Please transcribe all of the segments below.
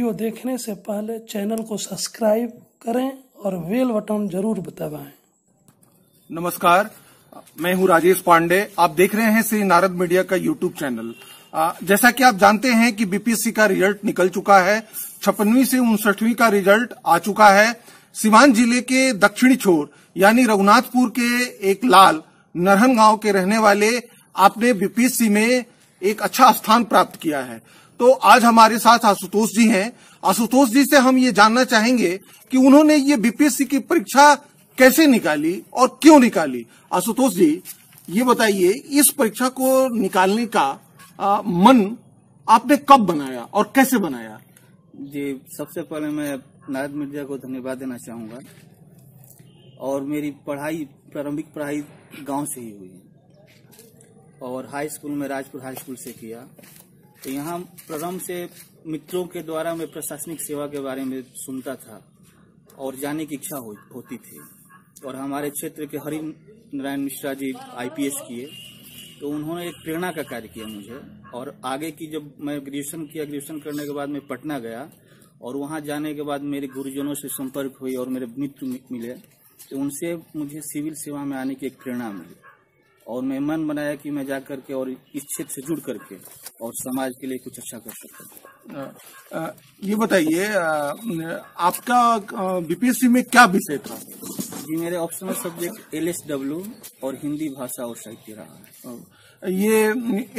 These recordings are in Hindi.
वीडियो देखने से पहले चैनल को सब्सक्राइब करें और बेल बटन जरूर दबाएं। नमस्कार, मैं हूं राजेश पांडे। आप देख रहे हैं श्री नारद मीडिया का यूट्यूब चैनल। जैसा कि आप जानते हैं कि बीपीएससी का रिजल्ट निकल चुका है। 56वीं से 59वीं का रिजल्ट आ चुका है। सीवान जिले के दक्षिणी छोर यानी रघुनाथपुर के एक लाल नरहन गांव के रहने वाले आपने बीपीएससी में एक अच्छा स्थान प्राप्त किया है। तो आज हमारे साथ आशुतोष जी हैं। आशुतोष जी से हम ये जानना चाहेंगे कि उन्होंने ये बीपीएससी की परीक्षा कैसे निकाली और क्यों निकाली। आशुतोष जी, ये बताइए, इस परीक्षा को निकालने का मन आपने कब बनाया और कैसे बनाया? जी, सबसे पहले मैं नारद मीडिया को धन्यवाद देना चाहूँगा। और मेरी प्रारंभिक पढ़ाई गांव से ही हुई और हाई स्कूल में राजपुर हाई स्कूल से किया। तो यहाँ प्रारंभ से मित्रों के द्वारा मैं प्रशासनिक सेवा के बारे में सुनता था और जाने की इच्छा होती थी। और हमारे क्षेत्र के हरि नारायण मिश्रा जी आईपीएस किए, तो उन्होंने एक प्रेरणा का कार्य किया मुझे। और आगे की जब मैं ग्रेजुएशन किया, ग्रेजुएशन करने के बाद मैं पटना गया और वहाँ जाने के बाद मेरे गुरुजनों से संपर्क हुई और मेरे मित्र मिले, तो उनसे मुझे सिविल सेवा में आने की एक प्रेरणा मिली। और मैं मन बनाया कि मैं जा करके और इस क्षेत्र से जुड़ करके और समाज के लिए कुछ अच्छा कर सकता। ये बताइए, आपका बीपीएससी में क्या विषय था? जी, मेरे ऑप्शनल सब्जेक्ट एलएसडब्ल्यू और हिंदी भाषा और साहित्य रहा है। ये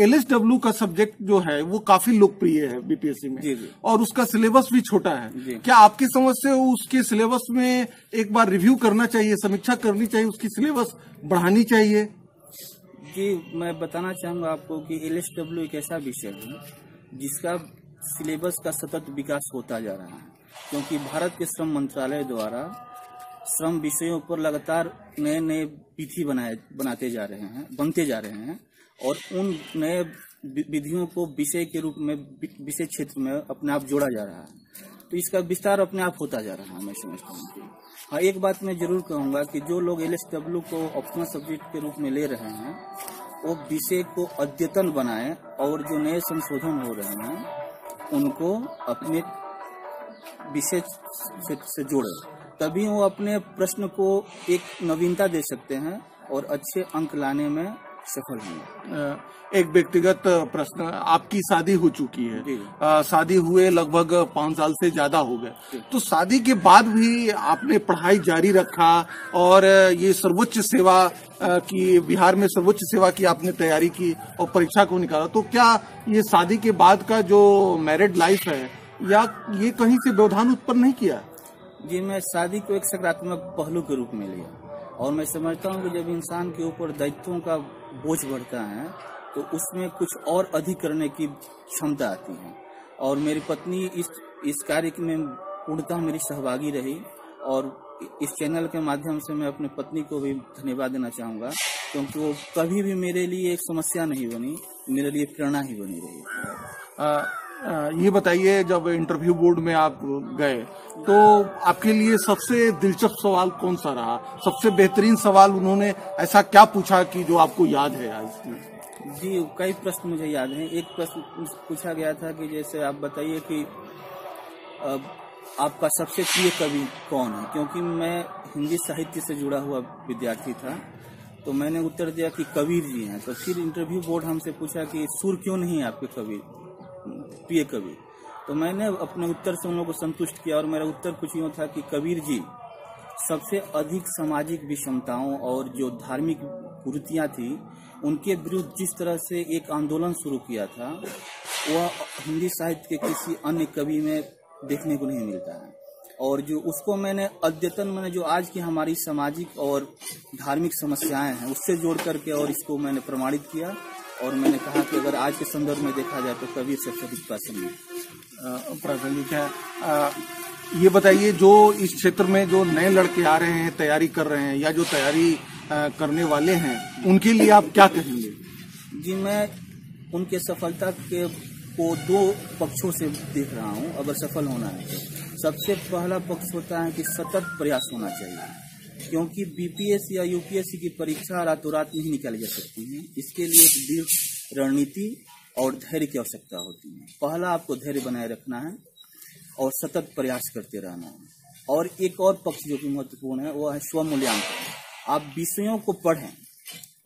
एलएसडब्ल्यू का सब्जेक्ट जो है वो काफी लोकप्रिय है बीपीएससी में। जी जी। और उसका सिलेबस भी छोटा है। क्या आपकी समझ से उसके सिलेबस में एक बार रिव्यू करना चाहिए, समीक्षा करनी चाहिए, उसकी सिलेबस बढ़ानी चाहिए? जी, मैं बताना चाहूँगा आपको कि एलएसडब्ल्यू एक ऐसा विषय है जिसका सिलेबस का सतत विकास होता जा रहा है, क्योंकि भारत के श्रम मंत्रालय द्वारा श्रम विषयों पर लगातार नए नए विधि बनते जा रहे हैं और उन नए विधियों को विषय के रूप में विषय क्षेत्र में अपने आप जोड़ा जा रहा है। तो इसका विस्तार अपने आप होता जा रहा है, मैं समझता हूँ। हाँ, एक बात मैं जरूर कहूँगा कि जो लोग एलएसडब्ल्यू को ऑप्शनल सब्जेक्ट के रूप में ले रहे हैं वो विषय को अद्यतन बनाएं और जो नए संशोधन हो रहे हैं उनको अपने विषय से जोड़ें, तभी वो अपने प्रश्न को एक नवीनता दे सकते हैं और अच्छे अंक लाने में सफल होंगे। एक व्यक्तिगत प्रश्न, आपकी शादी हो चुकी है। शादी हुए लगभग 5 साल से ज्यादा हो गए, तो शादी के बाद भी आपने पढ़ाई जारी रखा और ये सर्वोच्च सेवा की, बिहार में सर्वोच्च सेवा की आपने तैयारी की और परीक्षा को निकाला। तो क्या ये शादी के बाद का जो मैरिड लाइफ है, या ये कहीं से व्यवधान उत्पन्न नहीं किया? जी, मैं शादी को एक सकारात्मक पहलू के रूप में लिया और मैं समझता हूँ कि जब इंसान के ऊपर दायित्वों का बोझ बढ़ता है तो उसमें कुछ और अधिक करने की क्षमता आती है। और मेरी पत्नी इस कार्य में पूर्णतः मेरी सहभागी रही और इस चैनल के माध्यम से मैं अपनी पत्नी को भी धन्यवाद देना चाहूँगा, क्योंकि वो कभी भी मेरे लिए एक समस्या नहीं बनी, मेरे लिए प्रेरणा ही बनी रही। ये बताइए, जब इंटरव्यू बोर्ड में आप गए तो आपके लिए सबसे दिलचस्प सवाल कौन सा रहा? सबसे बेहतरीन सवाल उन्होंने ऐसा क्या पूछा कि जो आपको याद है आज? जी, कई प्रश्न मुझे याद हैं। एक प्रश्न पूछा गया था कि जैसे आप बताइए कि आपका सबसे प्रिय कवि कौन है, क्योंकि मैं हिंदी साहित्य से जुड़ा हुआ विद्यार्थी था। तो मैंने उत्तर दिया कि कबीर जी हैं। तो फिर इंटरव्यू बोर्ड हमसे पूछा कि सुर क्यों नहीं है आपके प्रिय कवि? तो मैंने अपने उत्तर से उन लोगों को संतुष्ट किया और मेरा उत्तर कुछ यूँ था कि कबीर जी सबसे अधिक सामाजिक विषमताओं और जो धार्मिक कुरीतियाँ थी उनके विरुद्ध जिस तरह से एक आंदोलन शुरू किया था, वह हिंदी साहित्य के किसी अन्य कवि में देखने को नहीं मिलता है। और जो उसको मैंने अद्यतन, मैंने जो आज की हमारी सामाजिक और धार्मिक समस्याएं हैं उससे जोड़ करके और इसको मैंने प्रमाणित किया। और मैंने कहा कि अगर आज के संदर्भ में देखा जाए तो कबीर सबसे अधिक प्रासंगिक है। ये बताइए, जो इस क्षेत्र में जो नए लड़के आ रहे हैं, तैयारी कर रहे हैं या जो तैयारी करने वाले हैं, उनके लिए आप क्या कहेंगे? जी, मैं उनके सफलता को 2 पक्षों से देख रहा हूँ। अगर सफल होना है तो सबसे पहला पक्ष होता है कि सतत प्रयास होना चाहिए, क्योंकि बीपीएससी या यूपीएससी की परीक्षा रातों रात नहीं निकाली जा सकती है। इसके लिए एक दृढ़ रणनीति और धैर्य की आवश्यकता होती है। पहला आपको धैर्य बनाए रखना है और सतत प्रयास करते रहना है। और एक और पक्ष जो कि महत्वपूर्ण है वो है स्व मूल्यांकन। आप विषयों को पढ़ें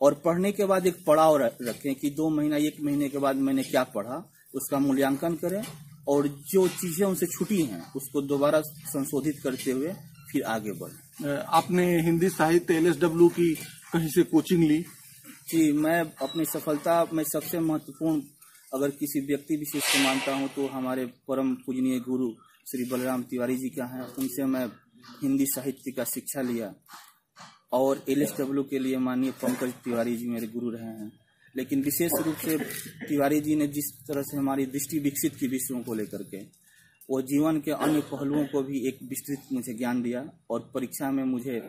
और पढ़ने के बाद एक पड़ाव रखें कि 2 महीना 1 महीने के बाद मैंने क्या पढ़ा, उसका मूल्यांकन करें और जो चीजें उनसे छूटी हैं उसको दोबारा संशोधित करते हुए फिर आगे बढ़ें। आपने हिंदी साहित्य LSW की कहीं से कोचिंग ली? जी, मैं अपनी सफलता में सबसे महत्वपूर्ण अगर किसी व्यक्ति विशेष को मानता हूं तो हमारे परम पूजनीय गुरु श्री बलराम तिवारी जी का है। उनसे मैं हिंदी साहित्य का शिक्षा लिया और LSW के लिए माननीय पंकज तिवारी जी मेरे गुरु रहे हैं। लेकिन विशेष रूप से तिवारी जी ने जिस तरह से हमारी दृष्टि विकसित की विषयों को लेकर के, वो जीवन के अन्य पहलुओं को भी एक विस्तृत मुझे ज्ञान दिया और परीक्षा में मुझे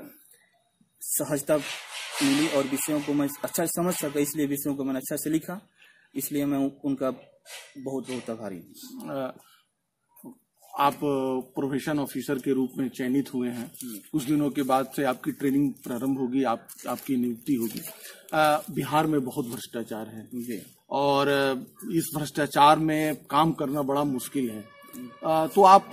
सहजता मिली और विषयों को मैं अच्छा समझ सका, इसलिए विषयों को मैंने अच्छा से लिखा। इसलिए मैं उनका बहुत बहुत आभारी हूँ। आप प्रोफेशन ऑफिसर के रूप में चयनित हुए हैं। कुछ दिनों के बाद से आपकी ट्रेनिंग प्रारंभ होगी, आपकी नियुक्ति होगी। बिहार में बहुत भ्रष्टाचार है जी, और इस भ्रष्टाचार में काम करना बड़ा मुश्किल है। तो आप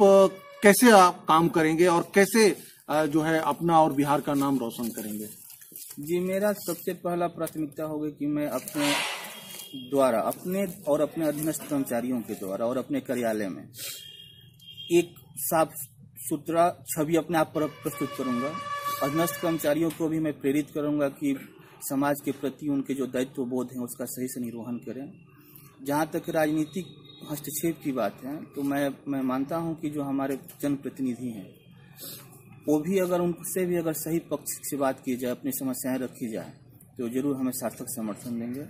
कैसे काम करेंगे और कैसे जो है अपना और बिहार का नाम रोशन करेंगे? जी, मेरा सबसे पहला प्राथमिकता होगी कि मैं अपने द्वारा अपने और अपने अधीनस्थ कर्मचारियों के द्वारा और अपने कार्यालय में एक साफ सुथरा छवि अपने आप पर प्रस्तुत करूंगा। अधीनस्थ कर्मचारियों को भी मैं प्रेरित करूंगा कि समाज के प्रति उनके जो दायित्व बोध है उसका सही से निर्वहन करें। जहां तक राजनीतिक हस्तक्षेप की बात है तो मैं मानता हूं कि जो हमारे जनप्रतिनिधि हैं वो भी अगर उनसे भी अगर सही पक्ष से बात की जाए, अपनी समस्याएं रखी जाए तो जरूर हमें सार्थक समर्थन देंगे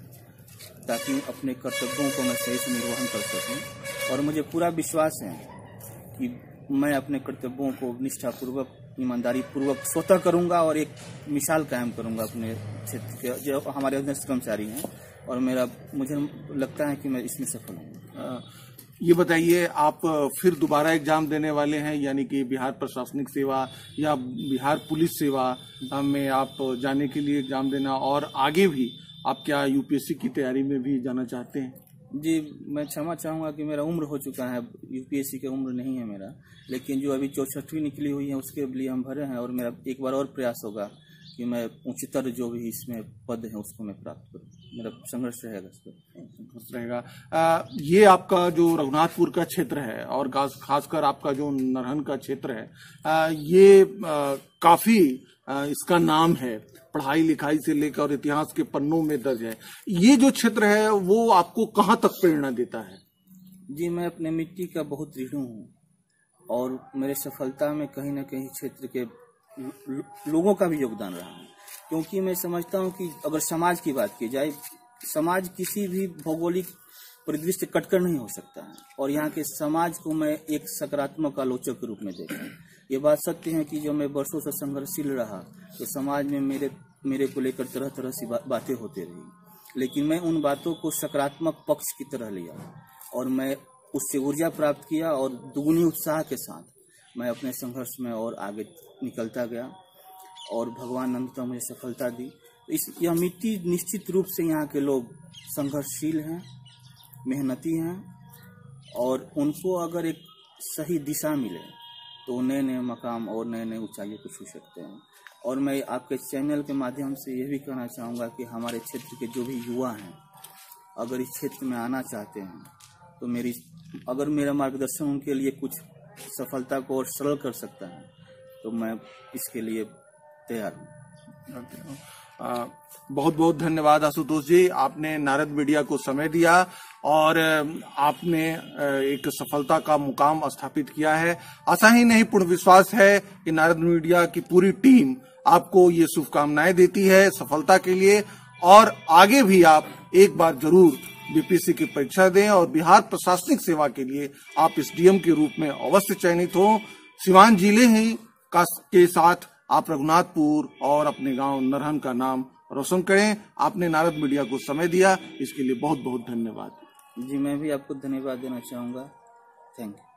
ताकि अपने कर्तव्यों को मैं सही से निर्वहन कर सकूं। और मुझे पूरा विश्वास है कि मैं अपने कर्तव्यों को निष्ठापूर्वक, ईमानदारी पूर्वक स्वतः करूंगा और एक मिसाल कायम करूंगा अपने क्षेत्र के जो हमारे अधीनस्थ कर्मचारी हैं, और मुझे लगता है कि मैं इसमें सफल हूँ। ये बताइए, आप फिर दोबारा एग्जाम देने वाले हैं, यानी कि बिहार प्रशासनिक सेवा या बिहार पुलिस सेवा में आप जाने के लिए एग्जाम देना, और आगे भी आप क्या UPSC की तैयारी में भी जाना चाहते हैं? जी, मैं क्षमा चाहूँगा कि मेरा उम्र हो चुका है, UPSC की उम्र नहीं है मेरा, लेकिन जो अभी 64वीं निकली हुई है उसके लिए हम भरे हैं और मेरा एक बार और प्रयास होगा कि मैं उच्चतर जो भी इसमें पद है उसको मैं प्राप्त करूँ। मेरा संघर्ष रहेगा इस पर। ये आपका जो रघुनाथपुर का क्षेत्र है और खासकर आपका जो नरहन का क्षेत्र है, ये काफी इसका नाम है, पढ़ाई लिखाई से लेकर और इतिहास के पन्नों में दर्ज है। ये जो क्षेत्र है वो आपको कहाँ तक प्रेरणा देता है? जी, मैं अपने मिट्टी का बहुत ऋणी हूँ और मेरे सफलता में कहीं न कहीं क्षेत्र के लोगों का भी योगदान रहा है, क्योंकि मैं समझता हूँ कि अगर समाज की बात की जाए, समाज किसी भी भौगोलिक परिदृश्य कटकर नहीं हो सकता है, और यहाँ के समाज को मैं एक सकारात्मक आलोचक के रूप में देखता हूँ। ये बात सत्य है कि जब मैं वर्षों से संघर्षशील रहा तो समाज में मेरे को लेकर तरह तरह से बातें होती रही, लेकिन मैं उन बातों को सकारात्मक पक्ष की तरह लिया और मैं उससे ऊर्जा प्राप्त किया और दुगुनी उत्साह के साथ मैं अपने संघर्ष में और आगे निकलता गया और भगवान अंततः मुझे सफलता दी। यह मिट्टी निश्चित रूप से यहाँ के लोग संघर्षशील हैं, मेहनती हैं, और उनको अगर एक सही दिशा मिले तो नए नए मकाम और नए नए ऊंचाइयों को छू सकते हैं। और मैं आपके चैनल के माध्यम से यह भी कहना चाहूँगा कि हमारे क्षेत्र के जो भी युवा हैं, अगर इस क्षेत्र में आना चाहते हैं तो अगर मेरा मार्गदर्शन उनके लिए कुछ सफलता को और सरल कर सकता है तो मैं इसके लिए तैयार हूँ। बहुत बहुत धन्यवाद आशुतोष जी, आपने नारद मीडिया को समय दिया और आपने एक सफलता का मुकाम स्थापित किया है। आशा ही नहीं पूर्ण विश्वास है कि नारद मीडिया की पूरी टीम आपको ये शुभकामनाएं देती है सफलता के लिए, और आगे भी आप एक बार जरूर BPSC की परीक्षा दें और बिहार प्रशासनिक सेवा के लिए आप SDM के रूप में अवश्य चयनित हो। सिवान जिले ही के साथ आप रघुनाथपुर और अपने गांव नरहन का नाम रोशन करें। आपने नारद मीडिया को समय दिया, इसके लिए बहुत बहुत धन्यवाद। जी, मैं भी आपको धन्यवाद देना चाहूँगा। Thank you.